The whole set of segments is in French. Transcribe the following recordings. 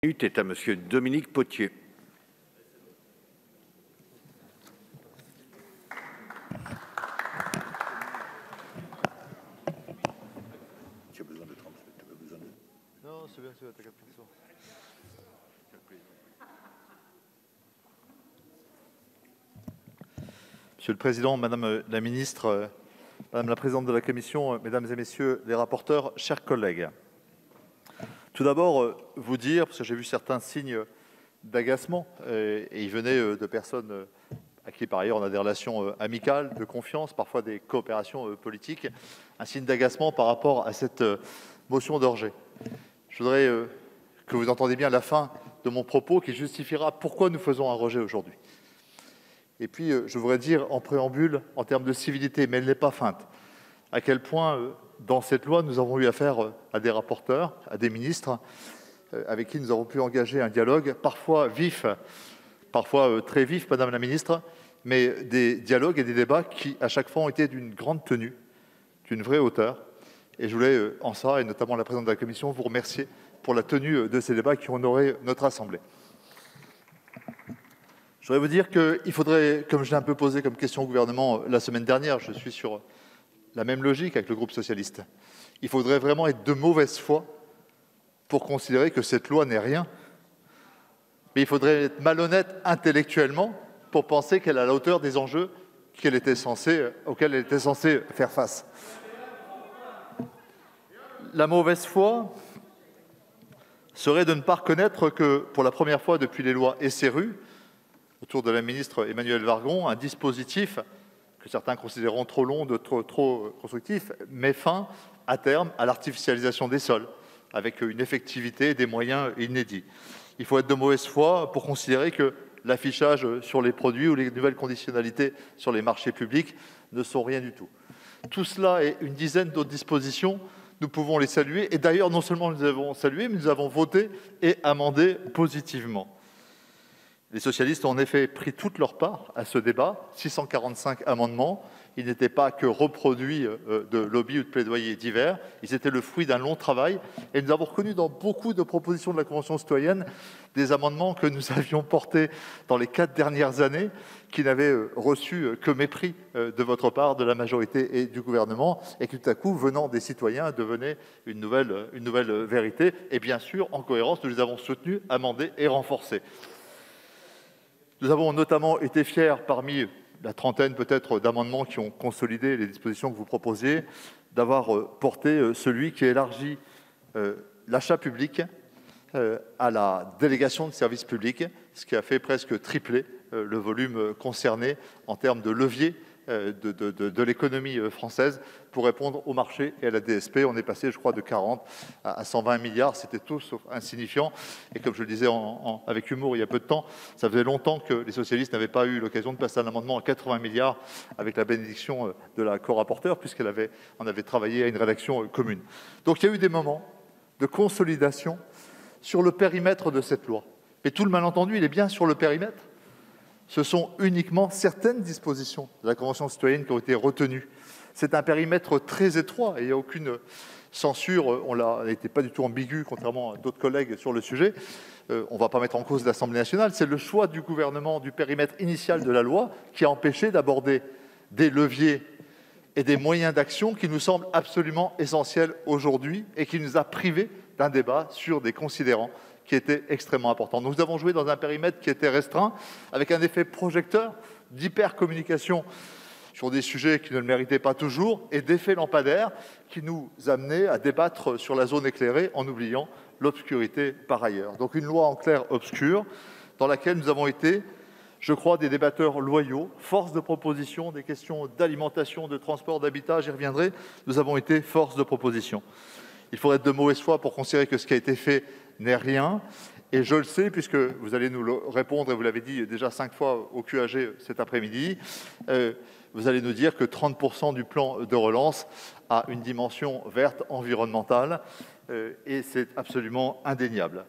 Est à Monsieur Dominique Potier. Tu as besoin de 30 minutes, tu as besoin de... Non, c'est bien, t'as 4 minutes. Monsieur le Président, Madame la Ministre, Madame la Présidente de la Commission, Mesdames et Messieurs les rapporteurs, chers collègues. Tout d'abord, vous dire, parce que j'ai vu certains signes d'agacement, et ils venaient de personnes à qui, par ailleurs, on a des relations amicales, de confiance, parfois des coopérations politiques, un signe d'agacement par rapport à cette motion d'orger. Je voudrais que vous entendiez bien la fin de mon propos qui justifiera pourquoi nous faisons un rejet aujourd'hui. Et puis, je voudrais dire en préambule, en termes de civilité, mais elle n'est pas feinte, à quel point, dans cette loi, nous avons eu affaire à des rapporteurs, à des ministres, avec qui nous avons pu engager un dialogue, parfois vif, parfois très vif, Madame la Ministre, mais des dialogues et des débats qui, à chaque fois, ont été d'une grande tenue, d'une vraie hauteur. Et je voulais, en ça, et notamment la présidente de la Commission, vous remercier pour la tenue de ces débats qui ont honoré notre Assemblée. Je voudrais vous dire qu'il faudrait, comme je l'ai un peu posé comme question au gouvernement la semaine dernière, je suis sur la même logique avec le groupe socialiste, il faudrait vraiment être de mauvaise foi pour considérer que cette loi n'est rien, mais il faudrait être malhonnête intellectuellement pour penser qu'elle est à la hauteur des enjeux auxquels elle était censée faire face. La mauvaise foi serait de ne pas reconnaître que, pour la première fois depuis les lois SRU, autour de la ministre Emmanuelle Wargon, un dispositif que certains considéreront trop long, trop constructif, met fin à terme à l'artificialisation des sols, avec une effectivité et des moyens inédits. Il faut être de mauvaise foi pour considérer que l'affichage sur les produits ou les nouvelles conditionnalités sur les marchés publics ne sont rien du tout. Tout cela et une dizaine d'autres dispositions, nous pouvons les saluer. Et d'ailleurs, non seulement nous les avons saluées, mais nous avons voté et amendé positivement. Les socialistes ont en effet pris toute leur part à ce débat, 645 amendements. Ils n'étaient pas que reproduits de lobbies ou de plaidoyers divers, ils étaient le fruit d'un long travail. Et nous avons reconnu dans beaucoup de propositions de la Convention citoyenne des amendements que nous avions portés dans les 4 dernières années, qui n'avaient reçu que mépris de votre part, de la majorité et du gouvernement, et qui tout à coup, venant des citoyens, devenaient une nouvelle vérité. Et bien sûr, en cohérence, nous les avons soutenus, amendés et renforcés. Nous avons notamment été fiers, parmi la trentaine peut-être d'amendements qui ont consolidé les dispositions que vous proposiez, d'avoir porté celui qui élargit l'achat public à la délégation de services publics, ce qui a fait presque tripler le volume concerné en termes de levier de l'économie française pour répondre au marché et à la DSP. On est passé, je crois, de 40 à 120 milliards. C'était tout sauf insignifiant. Et comme je le disais avec humour il y a peu de temps, ça faisait longtemps que les socialistes n'avaient pas eu l'occasion de passer un amendement à 80 milliards avec la bénédiction de la co-rapporteure, puisqu'on avait travaillé à une rédaction commune. Donc il y a eu des moments de consolidation sur le périmètre de cette loi. Mais tout le malentendu, il est bien sur le périmètre. Ce sont uniquement certaines dispositions de la Convention citoyenne qui ont été retenues. C'est un périmètre très étroit et il n'y a aucune censure. On n'était pas du tout ambigu, contrairement à d'autres collègues sur le sujet. On ne va pas mettre en cause l'Assemblée nationale. C'est le choix du gouvernement du périmètre initial de la loi qui a empêché d'aborder des leviers et des moyens d'action qui nous semblent absolument essentiels aujourd'hui et qui nous a privés d'un débat sur des considérants qui était extrêmement important. Donc nous avons joué dans un périmètre qui était restreint, avec un effet projecteur d'hypercommunication sur des sujets qui ne le méritaient pas toujours, et d'effet lampadaire qui nous amenait à débattre sur la zone éclairée en oubliant l'obscurité par ailleurs. Donc une loi en clair obscure, dans laquelle nous avons été, je crois, des débatteurs loyaux, force de proposition, des questions d'alimentation, de transport, d'habitat, j'y reviendrai, nous avons été force de proposition. Il faudrait être de mauvaise foi pour considérer que ce qui a été fait n'est rien. Et je le sais, puisque vous allez nous le répondre, et vous l'avez dit déjà 5 fois au QAG cet après-midi, vous allez nous dire que 30% du plan de relance a une dimension verte environnementale, et c'est absolument indéniable.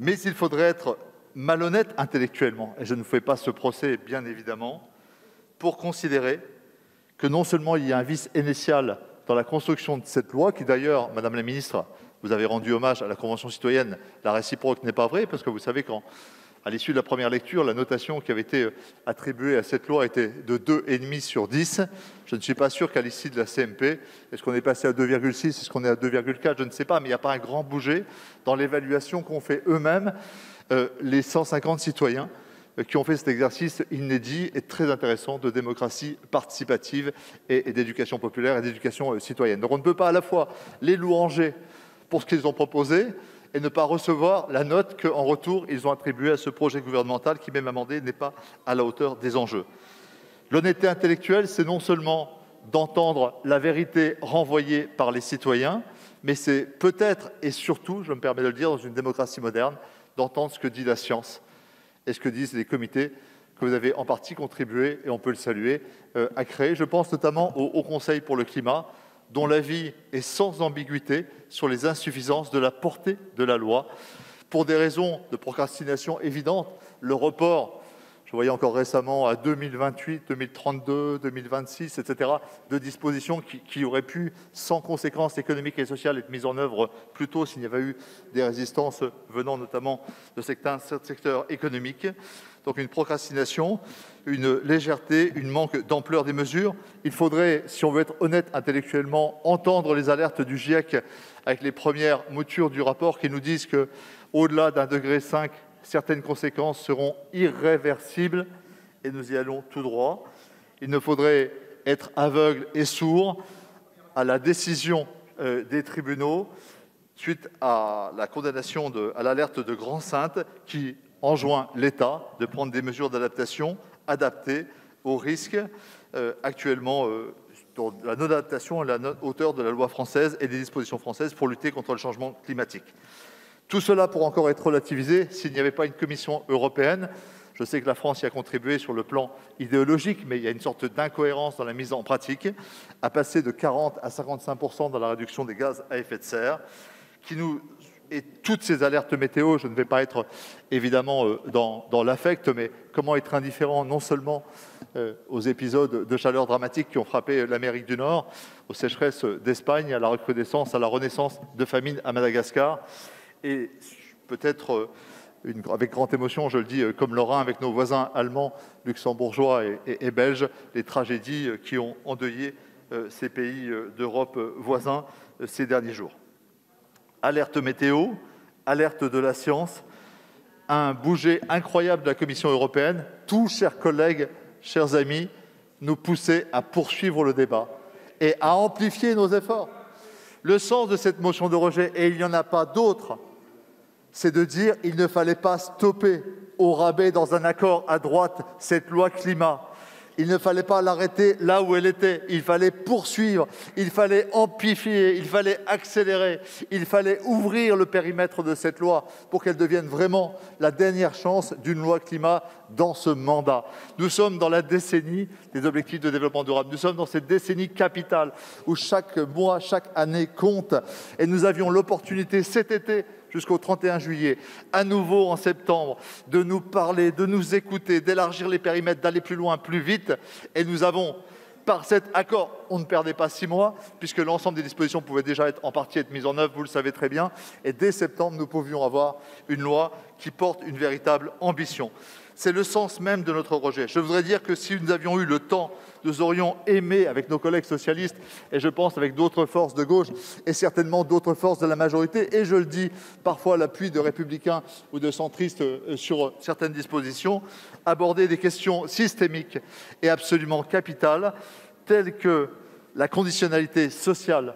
Mais il faudrait être malhonnête intellectuellement, et je ne fais pas ce procès, bien évidemment, pour considérer que non seulement il y a un vice initial dans la construction de cette loi, qui d'ailleurs, Madame la Ministre, vous avez rendu hommage à la Convention citoyenne, la réciproque n'est pas vraie, parce que vous savez qu'à l'issue de la première lecture, la notation qui avait été attribuée à cette loi était de 2,5 sur 10. Je ne suis pas sûr qu'à l'issue de la CMP, est-ce qu'on est passé à 2,6, est-ce qu'on est à 2,4, je ne sais pas, mais il n'y a pas un grand bouger dans l'évaluation qu'ont fait eux-mêmes les 150 citoyens qui ont fait cet exercice inédit et très intéressant de démocratie participative et d'éducation populaire et d'éducation citoyenne. Donc on ne peut pas à la fois les louanger pour ce qu'ils ont proposé et ne pas recevoir la note qu'en retour, ils ont attribuée à ce projet gouvernemental qui, même amendé, n'est pas à la hauteur des enjeux. L'honnêteté intellectuelle, c'est non seulement d'entendre la vérité renvoyée par les citoyens, mais c'est peut-être et surtout, je me permets de le dire, dans une démocratie moderne, d'entendre ce que dit la science et ce que disent les comités que vous avez en partie contribué, et on peut le saluer, à créer. Je pense notamment au Haut Conseil pour le climat, dont l'avis est sans ambiguïté sur les insuffisances de la portée de la loi. Pour des raisons de procrastination évidentes, le report, je voyais encore récemment à 2028, 2032, 2026, etc., de dispositions qui auraient pu, sans conséquences économiques et sociales, être mises en œuvre plus tôt s'il n'y avait eu des résistances venant notamment de certains secteurs économiques. Donc une procrastination, une légèreté, une manque d'ampleur des mesures. Il faudrait, si on veut être honnête intellectuellement, entendre les alertes du GIEC avec les premières moutures du rapport qui nous disent qu'au-delà d'1,5 degré, certaines conséquences seront irréversibles et nous y allons tout droit. Il ne faudrait être aveugle et sourd à la décision des tribunaux suite à la condamnation, à l'alerte de Grand-Sainte qui enjoint l'État de prendre des mesures d'adaptation adaptées aux risques actuellement la non-adaptation à la hauteur de la loi française et des dispositions françaises pour lutter contre le changement climatique. Tout cela pourrait encore être relativisé s'il n'y avait pas une Commission européenne. Je sais que la France y a contribué sur le plan idéologique, mais il y a une sorte d'incohérence dans la mise en pratique, à passer de 40 à 55% dans la réduction des gaz à effet de serre, et toutes ces alertes météo, je ne vais pas être évidemment dans l'affect, mais comment être indifférent non seulement aux épisodes de chaleur dramatiques qui ont frappé l'Amérique du Nord, aux sécheresses d'Espagne, à la recrudescence, à la renaissance de famine à Madagascar, et peut-être, avec grande émotion, je le dis comme Lorrain, avec nos voisins allemands, luxembourgeois et belges, les tragédies qui ont endeuillé ces pays d'Europe voisins ces derniers jours. Alerte météo, alerte de la science, un bouger incroyable de la Commission européenne. Tout, chers collègues, chers amis, nous pousser à poursuivre le débat et à amplifier nos efforts. Le sens de cette motion de rejet, et il n'y en a pas d'autre, c'est de dire qu'il ne fallait pas stopper au rabais dans un accord à droite cette loi climat. Il ne fallait pas l'arrêter là où elle était, il fallait poursuivre, il fallait amplifier, il fallait accélérer, il fallait ouvrir le périmètre de cette loi pour qu'elle devienne vraiment la dernière chance d'une loi climat dans ce mandat. Nous sommes dans la décennie des objectifs de développement durable, nous sommes dans cette décennie capitale où chaque mois, chaque année compte, et nous avions l'opportunité cet été, jusqu'au 31 juillet, à nouveau en septembre, de nous parler, de nous écouter, d'élargir les périmètres, d'aller plus loin, plus vite. Et nous avons, par cet accord, on ne perdait pas 6 mois, puisque l'ensemble des dispositions pouvaient déjà en partie être mises en œuvre, vous le savez très bien. Et dès septembre, nous pouvions avoir une loi qui porte une véritable ambition. C'est le sens même de notre rejet. Je voudrais dire que si nous avions eu le temps, nous aurions aimé, avec nos collègues socialistes, et je pense avec d'autres forces de gauche, et certainement d'autres forces de la majorité, et je le dis, parfois à l'appui de républicains ou de centristes sur certaines dispositions, aborder des questions systémiques et absolument capitales, telles que la conditionnalité sociale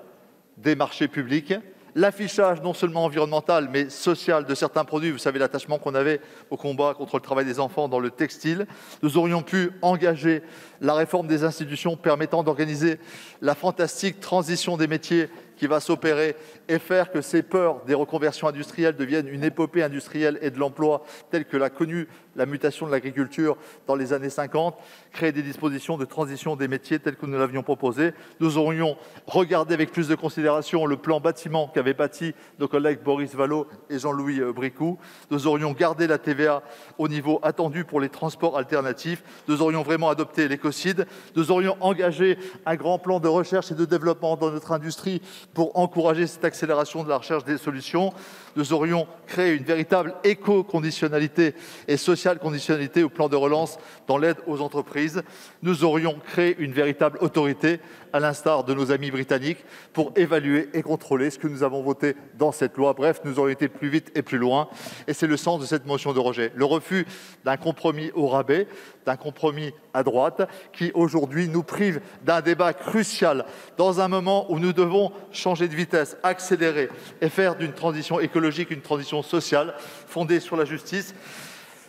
des marchés publics, l'affichage non seulement environnemental, mais social de certains produits. Vous savez l'attachement qu'on avait au combat contre le travail des enfants dans le textile. Nous aurions pu engager la réforme des institutions permettant d'organiser la fantastique transition des métiers qui va s'opérer et faire que ces peurs des reconversions industrielles deviennent une épopée industrielle et de l'emploi telle que l'a connue la mutation de l'agriculture dans les années 50, créer des dispositions de transition des métiers telles que nous l'avions proposé. Nous aurions regardé avec plus de considération le plan bâtiment qu'avaient bâti nos collègues Boris Vallaud et Jean-Louis Bricout. Nous aurions gardé la TVA au niveau attendu pour les transports alternatifs. Nous aurions vraiment adopté l'écocide. Nous aurions engagé un grand plan de recherche et de développement dans notre industrie pour encourager cette accélération de la recherche des solutions. Nous aurions créé une véritable éco-conditionnalité et sociale conditionnalité au plan de relance dans l'aide aux entreprises. Nous aurions créé une véritable autorité, à l'instar de nos amis britanniques, pour évaluer et contrôler ce que nous avons voté dans cette loi. Bref, nous aurions été plus vite et plus loin. Et c'est le sens de cette motion de rejet. Le refus d'un compromis au rabais, d'un compromis à droite, qui aujourd'hui nous prive d'un débat crucial dans un moment où nous devons changer de vitesse, accélérer et faire d'une transition écologique une transition sociale fondée sur la justice.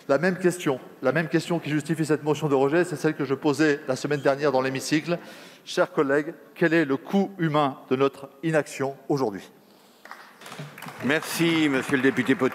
La même question qui justifie cette motion de rejet, c'est celle que je posais la semaine dernière dans l'hémicycle. Chers collègues, quel est le coût humain de notre inaction aujourd'hui ? Merci, monsieur le député Potier.